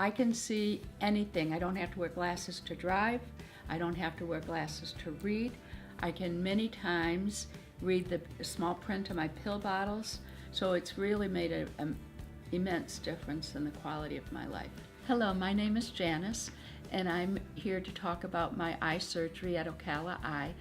I can see anything. I don't have to wear glasses to drive. I don't have to wear glasses to read. I can many times read the small print of my pill bottles. So it's really made an immense difference in the quality of my life. Hello, my name is Janice, and I'm here to talk about my eye surgery at Ocala Eye.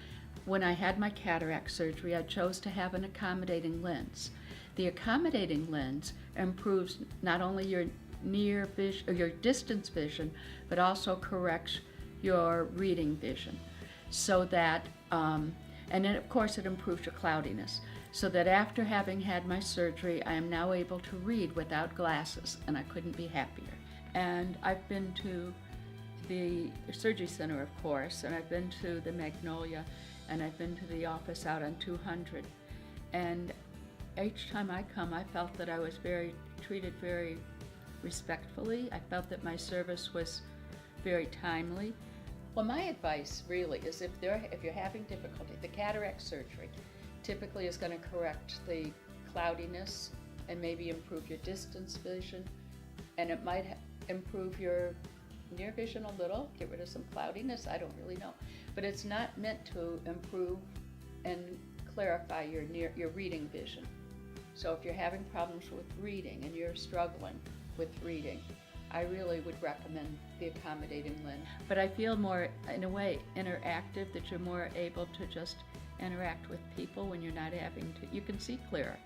When I had my cataract surgery, I chose to have an accommodating lens. The accommodating lens improves not only your near vision or your distance vision, but also corrects your reading vision, so that and then of course it improves your cloudiness, so that after having had my surgery, I am now able to read without glasses, and I couldn't be happier. And I've been to the surgery center, of course, and I've been to the Magnolia, and I've been to the office out on 200, and each time I come, I felt that I was treated very respectfully. I felt that my service was very timely. Well, my advice really is if you're having difficulty, the cataract surgery typically is going to correct the cloudiness and maybe improve your distance vision, and it might improve your near vision a little, get rid of some cloudiness, I don't really know. But it's not meant to improve and clarify your reading vision. So if you're having problems with reading and you're struggling with reading, I really would recommend the accommodating lens. But I feel more, in a way, interactive, that you're more able to just interact with people when you're not having to, you can see clearer.